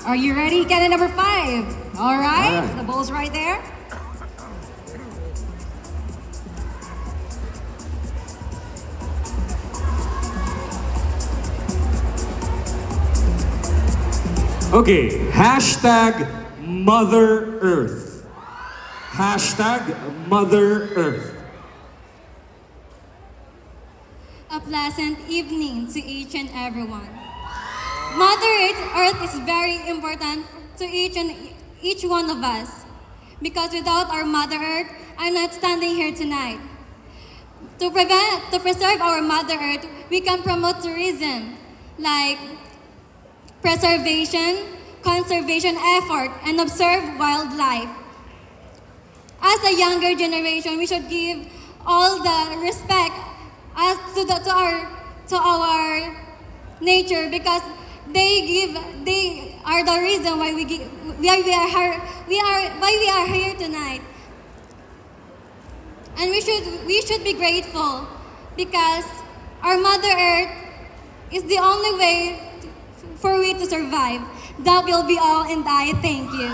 Are you ready? Cannon number 5. All right. All right. The ball's right there. Okay, hashtag Mother Earth. Hashtag Mother Earth. A pleasant evening to each and everyone. Mother Earth is very important to each one of us. Because without our Mother Earth, I'm not standing here tonight. To preserve our Mother Earth, we can promote tourism, like preservation, conservation effort, and observe wildlife. As a younger generation, we should give all the respect as to our nature because they are the reason why we are here tonight. And we should be grateful because our Mother Earth is the only way for we to survive. That will be all, and I thank you.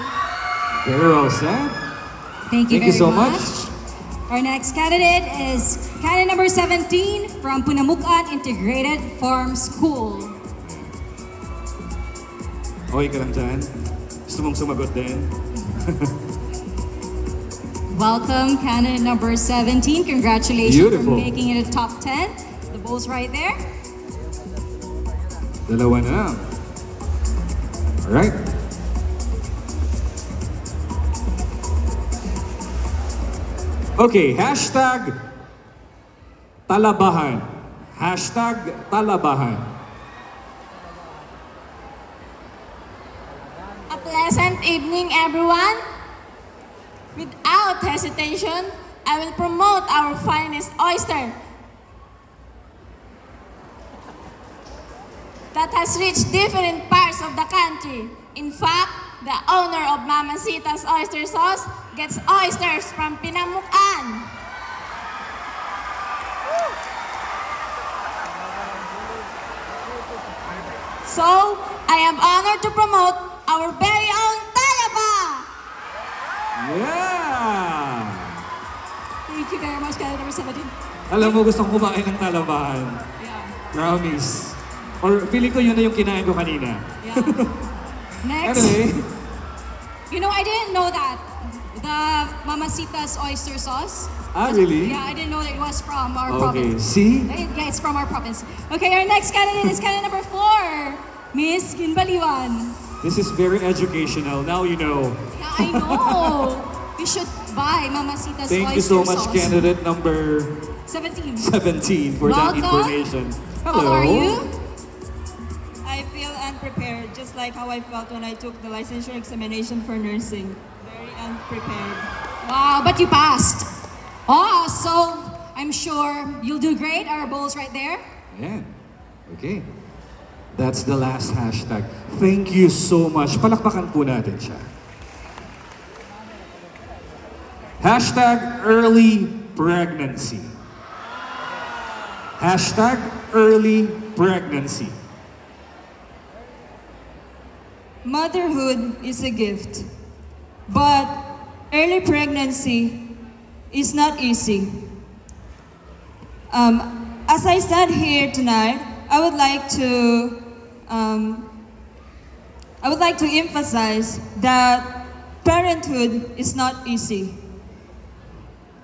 Very well said. Thank you Thank you very so much. Our next candidate is candidate number 17 from Punamukan Integrated Farm School. Okay ka lang dyan? Gusto mong sumagot din? Welcome, candidate number 17. Congratulations Beautiful. for making it a top 10. The ball's right there. Dalawa na. Alright. Okay, hashtag Talabahan. Hashtag Talabahan. A pleasant evening, everyone. Without hesitation, I will promote our finest oyster that has reached different parts of the country. In fact, the owner of Mamacita's Oyster Sauce gets oysters from Pinamukan. So, I am honored to promote our very own Talaba! Yeah! Thank you very much, candidate number 17. Alam mo, gusto kong kumain ng talabahan. Yeah. Promise. Or feeling ko yun na yung kinain ko kanina. Yeah. Next. Anyway, You know, I didn't know that. The Mamacita's oyster sauce. really? Yeah, I didn't know that it was from our Okay, province. see? Yeah, it's from our province. Okay, our next candidate is candidate number 4, Miss Kinbaliwan. This is very educational. Now you know. Yeah, I know. You should buy Mamacita's Thank you oyster so much, sauce. candidate number 17. 17 for that Welcome. information. Hello. How are you? I feel unprepared, just like how I felt when I took the licensure examination for nursing. Very unprepared. Wow, but you passed. Oh, so I'm sure you'll do great. Our bowl's right there. Ayan. Okay. That's the last hashtag. Thank you so much. Palakpakan po natin siya. Hashtag early pregnancy. Hashtag early pregnancy. Motherhood is a gift, but early pregnancy is not easy. As I stand here tonight, I would like to emphasize that parenthood is not easy.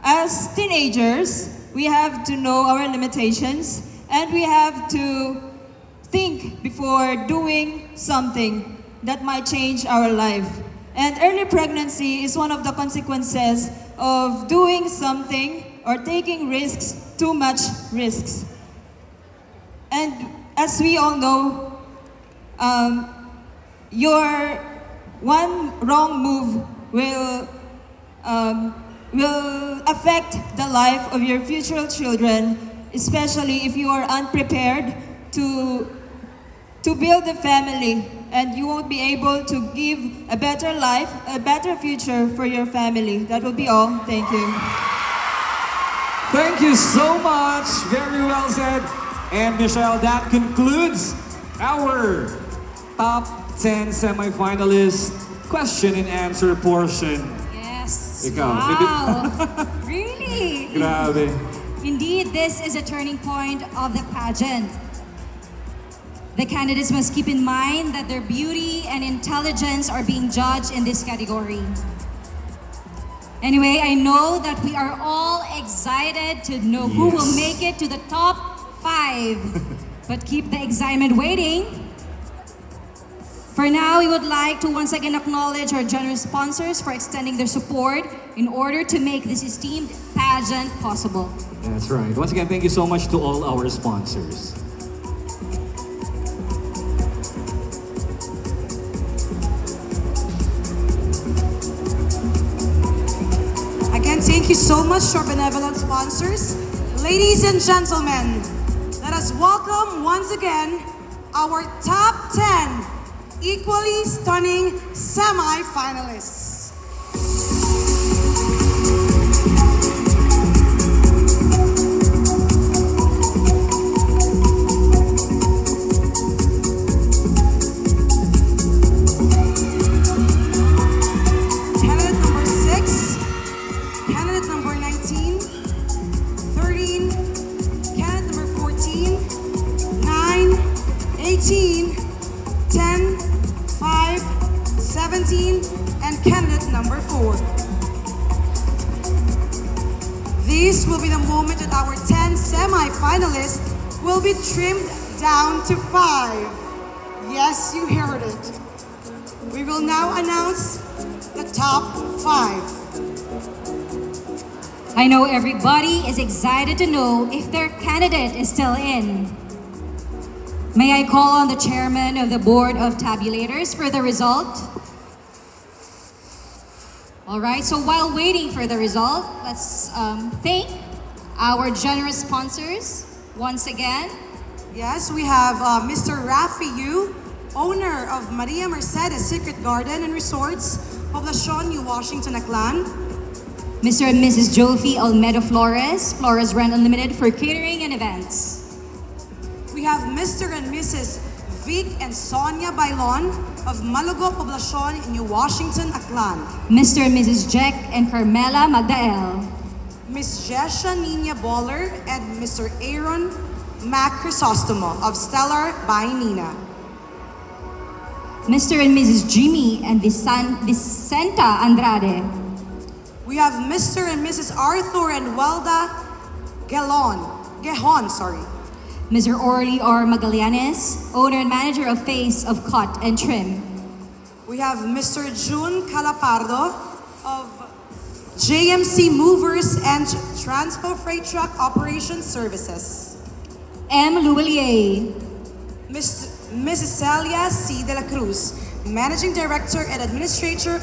As teenagers, we have to know our limitations and we have to think before doing something that might change our life. And early pregnancy is one of the consequences of doing something or taking risks, too much risks. And as we all know, your one wrong move will affect the life of your future children, especially if you are unprepared to build a family and you won't be able to give a better life, a better future for your family. That will be all. Thank you. Thank you so much. Very well said. And Michelle, that concludes our top 10 semifinalists question and answer portion. Yes. Ikaw, Wow. Really? Grabe. Indeed, this is a turning point of the pageant. The candidates must keep in mind that their beauty and intelligence are being judged in this category. Anyway, I know that we are all excited to know who will Yes. make it to the top 5. But keep the excitement waiting. For now, we would like to once again acknowledge our generous sponsors for extending their support in order to make this esteemed pageant possible. That's right. Once again, thank you so much to all our sponsors. Again, thank you so much to our benevolent sponsors. Ladies and gentlemen, let us welcome once again our top 10 equally stunning semi-finalists. Candidate number 6, candidate number 19, 13, candidate number 14, 9, 18, 10, 5, 17, and candidate number 4. This will be the moment that our 10 semi-finalists will be trimmed down to 5. Yes, you heard it. We will now announce the top 5. I know everybody is excited to know if their candidate is still in. May I call on the chairman of the Board of Tabulators for the result? All right, so while waiting for the result, let's thank our generous sponsors once again. Yes, we have Mr. Rafi Yu, owner of Maria Mercedes Secret Garden and Resorts, Poblacion, New Washington, Aklan. Mr. and Mrs. Jofi Olmedo Flores, Flores Rent Unlimited for catering and events. We have Mr. and Mrs. Vic and Sonia Bailon of Malugo, Poblacion, New Washington, Aklan. Mr. and Mrs. Jack and Carmela Magdael. Miss Jesha Nina Boller and Mr. Aaron Mac Crisostomo of Stellar by Nina. Mr. and Mrs. Jimmy and Vicenta Andrade. We have Mr. and Mrs. Arthur and Welda Gehon, sorry. Mr. Orly R. Magallanes, owner and manager of Face of Cut and Trim. We have Mr. June Calapardo of JMC Movers and Transpo Freight Truck Operations Services. M. Luwelier. Mrs. Celia C. De La Cruz, Managing Director and Administrator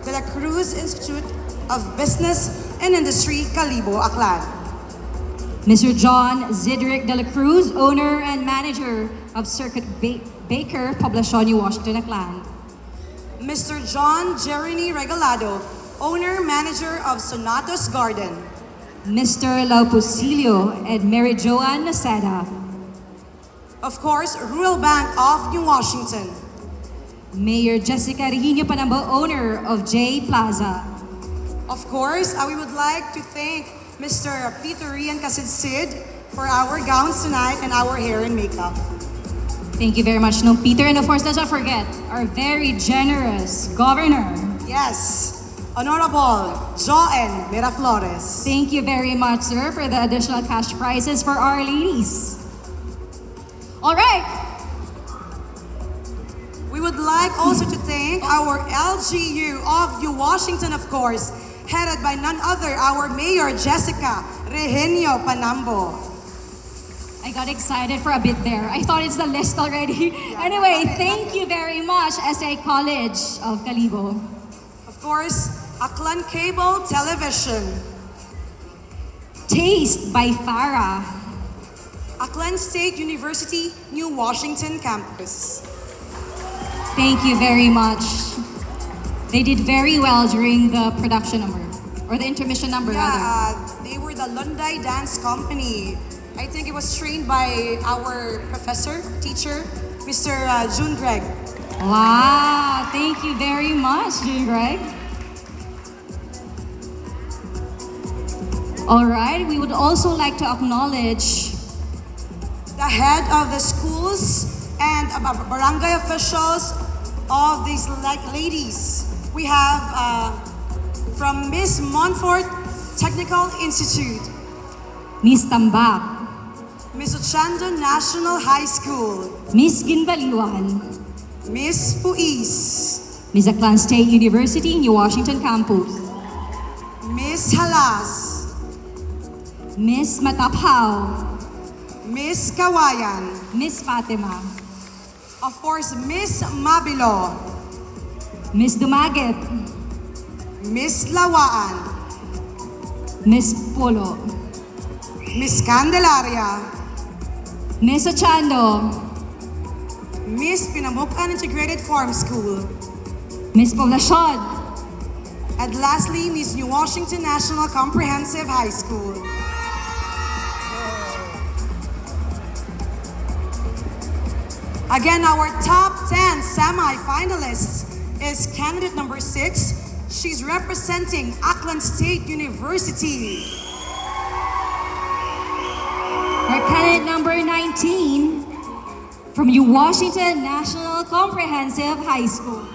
De La Cruz Institute of Business and Industry, Calibo, Aklan. Mr. John Zidrick de la Cruz, owner and manager of Circuit Baker, Poblacion, New Washington, Aklan. Mr. John Jeremy Regalado, owner manager of Sonatos Garden. Mr. Lauposilio and Mary Joanne Noceda. Of course, Rural Bank of New Washington. Mayor Jessica Regino Panambo, owner of J Plaza. Of course, we would like to thank Mr. Peter Rian Casid for our gowns tonight and our hair and makeup. Thank you very much, no Peter. And of course, let's not forget our very generous governor. Yes, Honorable Joen Miraflores. Thank you very much, sir, for the additional cash prizes for our ladies. All right. We would like also to thank our LGU of New Washington, of course, headed by none other, our Mayor Jessica Regenio Panambo. I got excited for a bit there. I thought it's the list already. Anyway, thank you very much, SA College of Calibo. Of course, Aklan Cable Television. Taste by Farah. Aklan State University, New Washington Campus. Thank you very much. They did very well during the production number, or the intermission number rather. Yeah, they were the Lunday Dance Company. I think it was trained by our professor, teacher, Mr. June Greg. Wow, thank you very much, June Greg. All right, we would also like to acknowledge The head of the schools and barangay officials of these ladies. We have from Miss Montfort Technical Institute, Miss Tambak, Miss Ochando National High School, Miss Ginbaliwan, Miss Puis, Miss Aklan State University, New Washington Campus, Miss Halas, Miss Mataphaw, Miss Kawayan, Miss Fatima, of course, Miss Mabilo, Miss Dumaguet, Miss Lawaan, Miss Polo, Miss Candelaria, Miss Ochando, Miss Pinamukan Integrated Farm School, Miss Poblacion, and lastly, Miss New Washington National Comprehensive High School. Again, our top 10 semi-finalists is candidate number 6. She's representing Aklan State University. our candidate number 19 from U Washington National Comprehensive High School.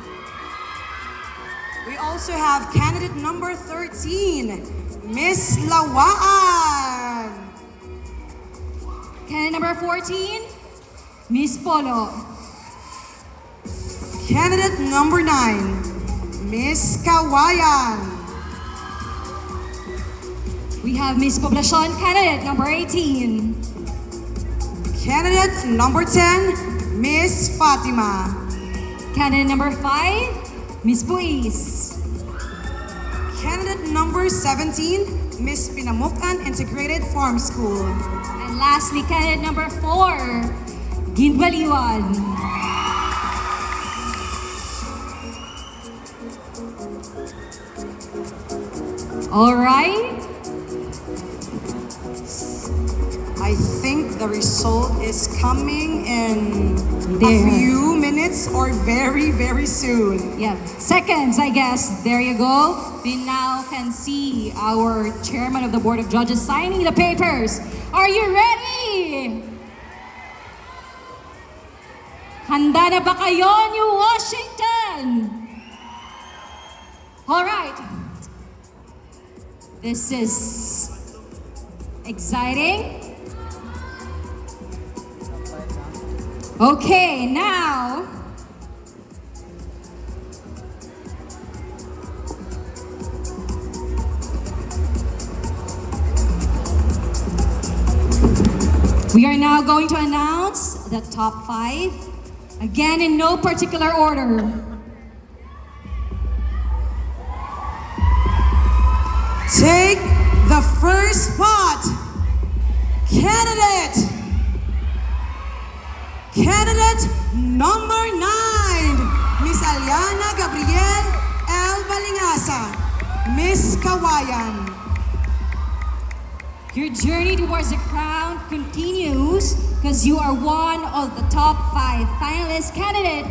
We also have candidate number 13, Miss Lawaan. Candidate number 14, Miss Polo. Candidate number 9, Miss Kawayan. We have Miss Poblacion, candidate number 18. Candidate number 10, Miss Fatima. Candidate number 5, Miss Puis. Candidate number 17, Miss Pinamukan Integrated Farm School. And lastly, candidate number 4, Ginbaliwan. All right. I think the result is coming in a There. few minutes or very, very soon. Yeah, seconds, I guess. There you go. We now can see our chairman of the Board of Judges signing the papers. Are you ready? Handa na ba kayo, New Washington? All right. This is exciting. Okay, now we are now going to announce the top 5, again in no particular order. Take the first spot. Candidate number 9, Miss Aliana Gabriel L. Balingasa, Miss Kawayan. Your journey towards the crown continues because you are one of the top 5 finalist candidate.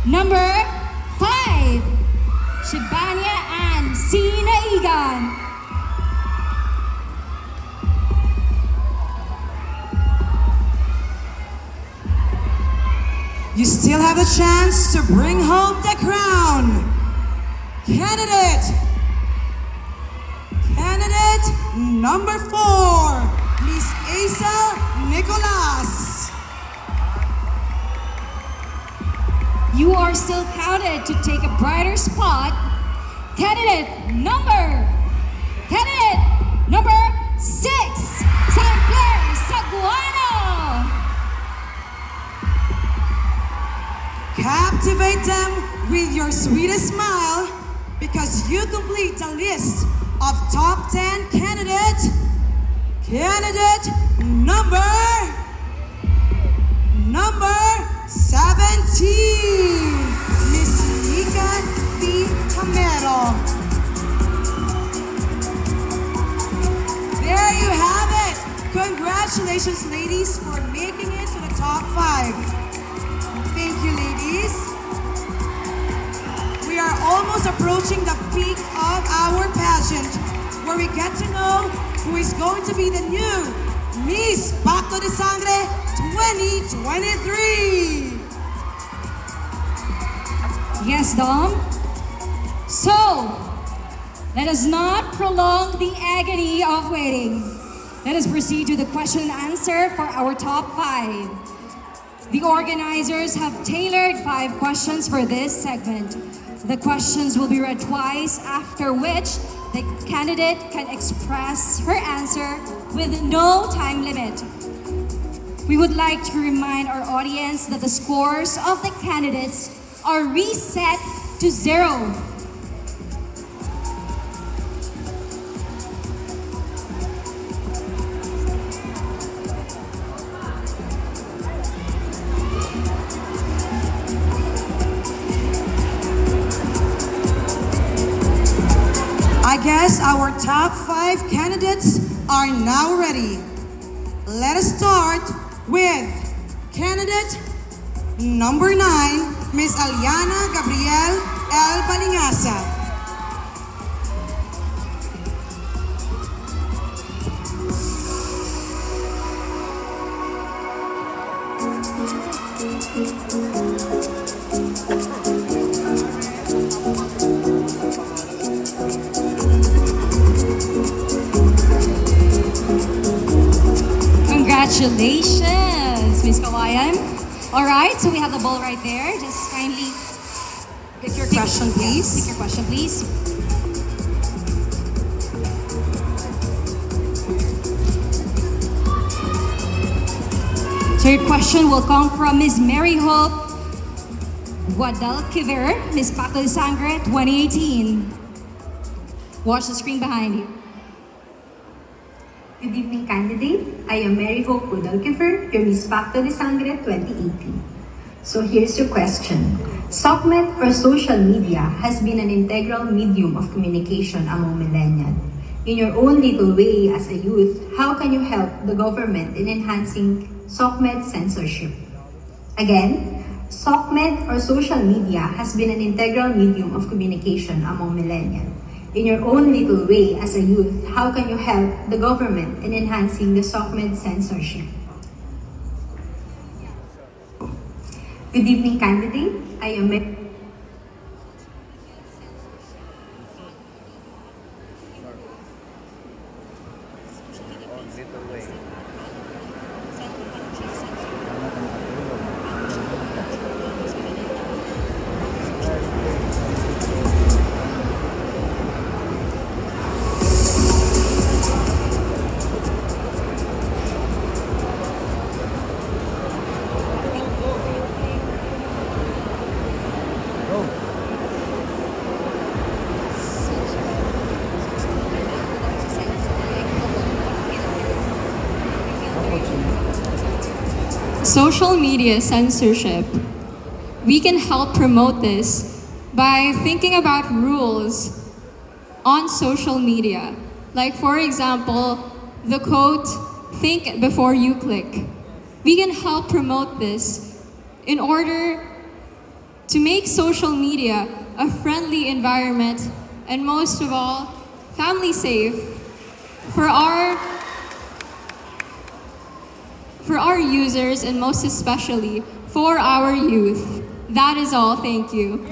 Number 5, Shibania Ann Sinaigan. You still have a chance to bring home the crown. Candidate number 4, Miss Asa Nicolas. You are still counted to take a brighter spot. Candidate number 6, San Clair Saguano. Captivate them with your sweetest smile because you complete the list of top 10 candidates. Candidate number 17, Miss Nika P. Camero. There you have it. Congratulations, ladies, for making it to the top 5. almost approaching the peak of our pageant, where we get to know who is going to be the new Miss Pacto de Sangre 2023. Yes, Dom. So, let us not prolong the agony of waiting. Let us proceed to the question and answer for our top 5. The organizers have tailored 5 questions for this segment. The questions will be read twice, after which the candidate can express her answer with no time limit. We would like to remind our audience that the scores of the candidates are reset to 0. I guess our top 5 candidates are now ready. Let us start with candidate number 9, Miss Aliana Gabriel L. Balingasa. Congratulations, Miss Kawayan. All right, so we have the ball right there. Just kindly Pick your question, please. pick your question, please. So your question will come from Miss Mary Hope Guadalquiver, Miss Pacto de Sangre 2018. Watch the screen behind you. Good evening, candidate. I am Mary Hope Guadalquiver, your Miss Pacto de Sangre 2018. So here's your question. SOCMED or social media has been an integral medium of communication among millennials. In your own little way as a youth, how can you help the government in enhancing SOCMED censorship? Again, SOCMED or social media has been an integral medium of communication among millennials. In your own little way as a youth, how can you help the government in enhancing the SOCMED censorship? Good evening, candidate. I am Social media censorship. We can help promote this by thinking about rules on social media. Like, for example, the quote, "Think before you click." We can help promote this in order to make social media a friendly environment and, most of all, family safe for our users and most especially for our youth. That is all. Thank you.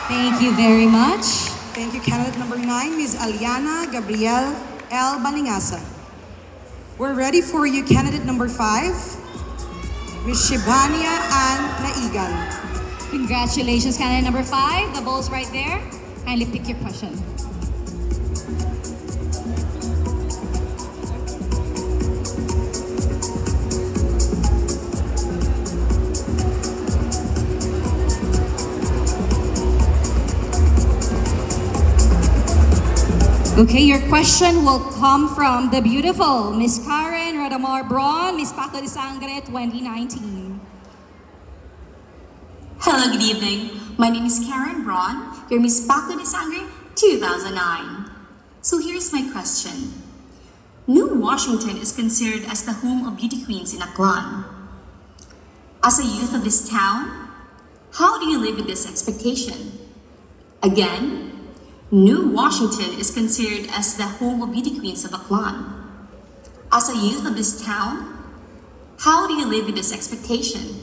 Thank you very much. Thank you, candidate number 9, Ms. Aliana Gabriel L. Balingasa. We're ready for you, candidate number 5, Ms. Shibania Ann Naigan. Congratulations, candidate number 5. The ball's right there. Kindly pick your question. Okay, your question will come from the beautiful Miss Karen Radamar Braun, Miss Pacto de Sangre 2019. Hello, good evening. My name is Karen Braun, your Miss Pacto de Sangre 2009. So here's my question. New Washington is considered as the home of beauty queens in Aklan. As a youth of this town, how do you live with this expectation? Again, New Washington is considered as the home of beauty queens of Aklan. As a youth of this town, how do you live with this expectation?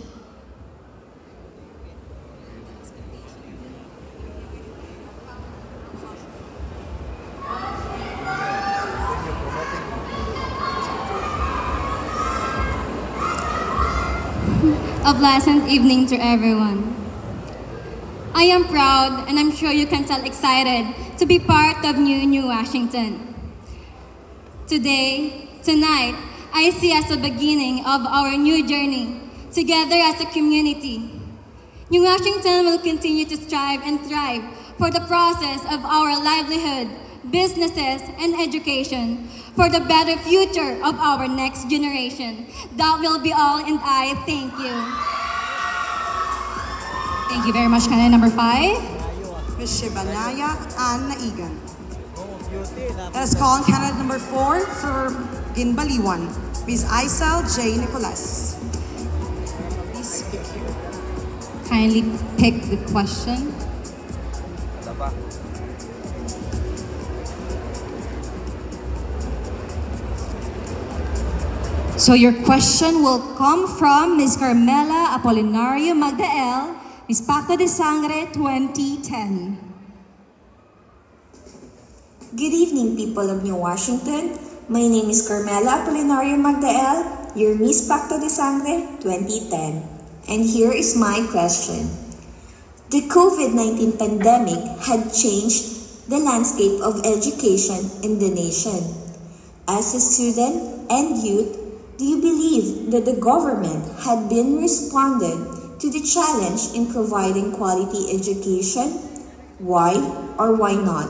A pleasant evening to everyone. I am proud, and I'm sure you can tell excited, to be part of New Washington. Tonight, I see as the beginning of our new journey, together as a community. New Washington will continue to strive and thrive for the process of our livelihood, businesses, and education, for the better future of our next generation. That will be all, and I thank you. Thank you very much, candidate number 5. Ms. Shibanaya Ann Naigan. Let us call on candidate number 4 for Ginbaliwan, Ms. Isel J. Nicolas. Please speak here. Kindly pick the question. So your question will come from Ms. Carmela Apolinario Magdael, Ms. Pacto de Sangre 2010. Good evening, people of New Washington. My name is Carmela Apolinario Magdael, your Miss Pacto de Sangre 2010. And here is my question. The COVID-19 pandemic had changed the landscape of education in the nation. As a student and youth, do you believe that the government had been responded to the challenge in providing quality education? Why or why not?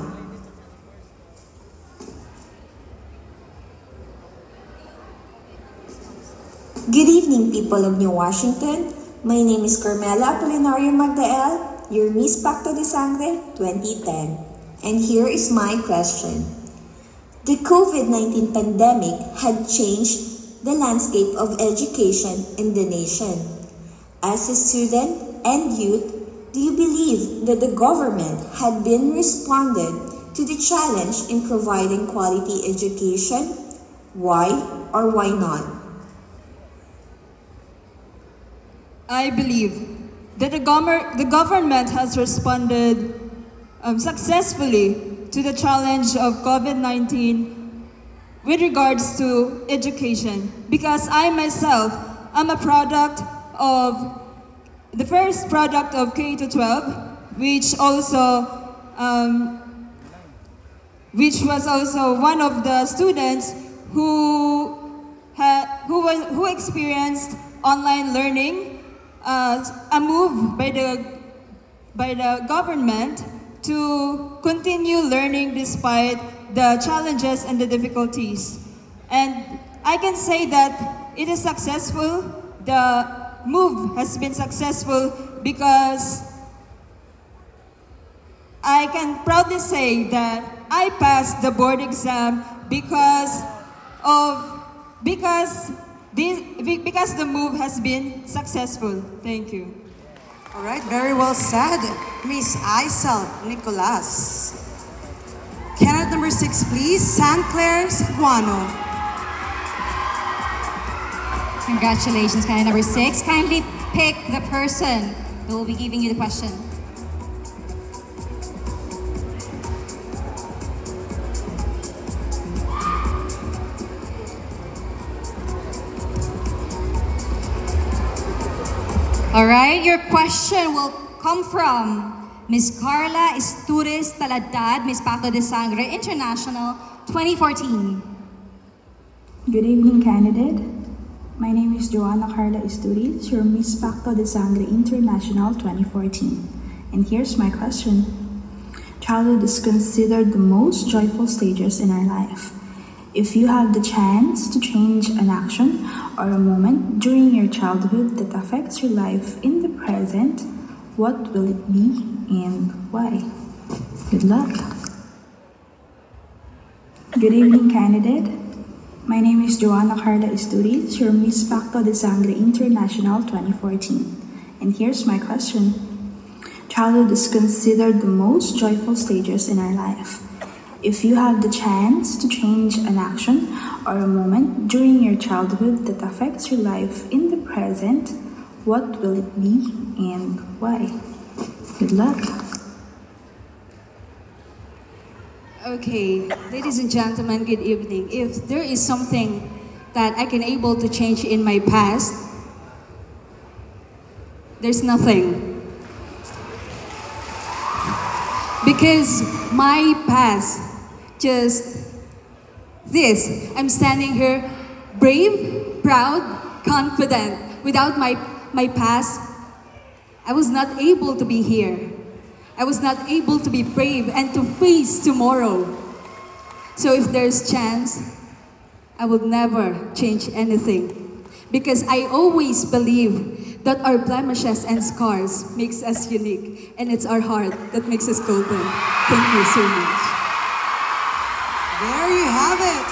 Good evening, people of New Washington. My name is Carmela Apolinario Magdael, your Miss Pacto de Sangre 2010. And here is my question. The COVID-19 pandemic had changed the landscape of education in the nation. As a student and youth, do you believe that the government had been responded to the challenge in providing quality education? Why or why not? I believe that the government has responded successfully to the challenge of COVID-19 with regards to education, because I myself am a product of the first product of K-12, which was also one of the students who experienced online learning, a move by the government to continue learning despite the challenges and the difficulties. And I can say that it is successful. The move has been successful because I can proudly say that I passed the board exam because the move has been successful. Thank you. All right, very well said, Miss Isel Nicolas. Candidate number 6, please, San Claire Cebuano. Congratulations, candidate number 6. Kindly pick the person who will be giving you the question. All right, your question will come from Ms. Carla Isturiz Taladad, Ms. Pacto de Sangre International 2014. Good evening, candidate. My name is Joanna Carla Isturiz, your Miss Pacto de Sangre International 2014. And here's my question. Childhood is considered the most joyful stages in our life. If you have the chance to change an action or a moment during your childhood that affects your life in the present, what will it be and why? Good luck. Good evening, candidate. My name is Joanna Carla Isturiz, your Miss Pacto de Sangre International 2014. And here's my question. Childhood is considered the most joyful stages in our life. If you have the chance to change an action or a moment during your childhood that affects your life in the present, what will it be and why? Good luck. Okay, ladies and gentlemen, good evening. If there is something that I can able to change in my past, there's nothing. Because my past, just this, I'm standing here brave, proud, confident. Without my past, I was not able to be here. I was not able to be brave and to face tomorrow. So if there's chance, I would never change anything. Because I always believe that our blemishes and scars makes us unique. And it's our heart that makes us golden. Thank you so much. There you have it.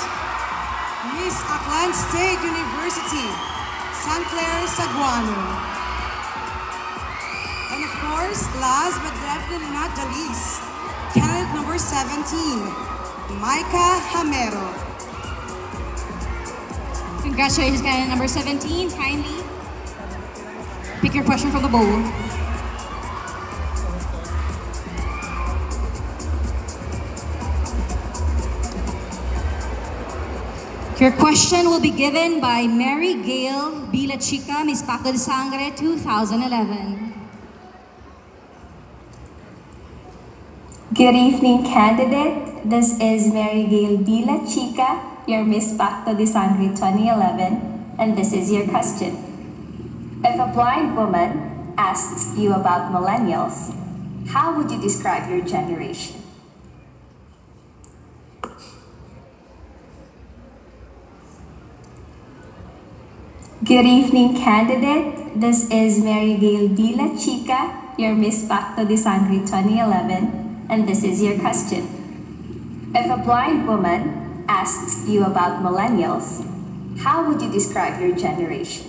Miss Aklan State University, San Clair Saguano. And of course, last but definitely not the least, candidate number 17, Micah Hamero. Congratulations, candidate number 17. Kindly pick your question from the bowl. Your question will be given by Mary Gail Bila Chica, Miss Pacto de Sangre, 2011. Good evening, candidate. This is Mary Gail Bila Chica, your Miss Pacto de Sangre 2011, and this is your question. If a blind woman asks you about millennials, how would you describe your generation? Good evening, candidate. This is Mary Gail Bila Chica, your Miss Pacto de Sangre 2011, and this is your question. If a blind woman asks you about millennials, how would you describe your generation?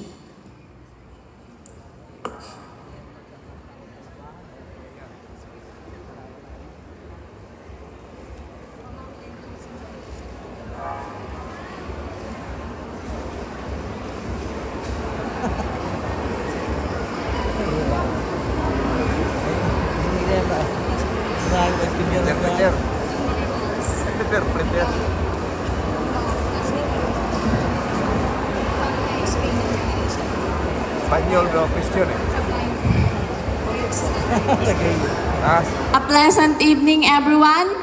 A pleasant evening, everyone.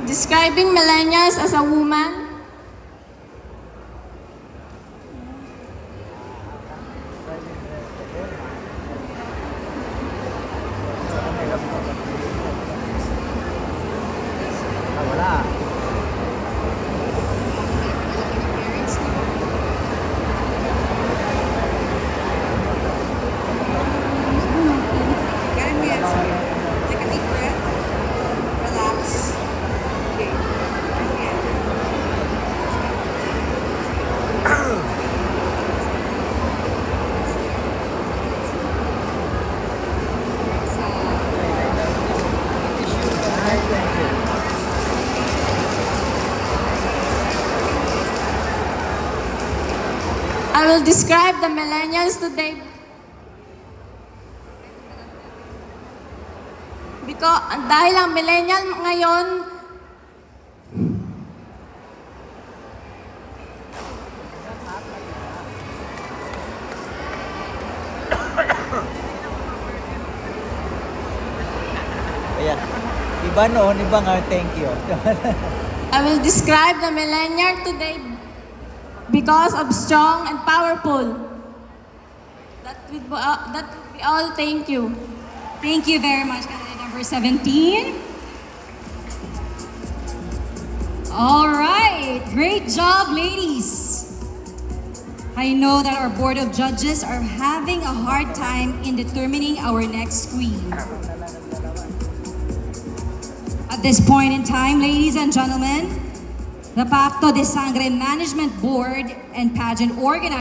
Describing millennials as a woman. Getting me answer. Take a deep breath. Relax. Okay. I will describe the millennials today because dahil ang millennial ngayon Ayan. Iba noon, iba nga, thank you. I will describe the millennial today because of strong and powerful. That would be all. Thank you. Thank you very much, candidate number 17. All right, great job, ladies. I know that our board of judges are having a hard time in determining our next queen. At this point in time, ladies and gentlemen, the Pacto de Sangre Management Board and Pageant Organizer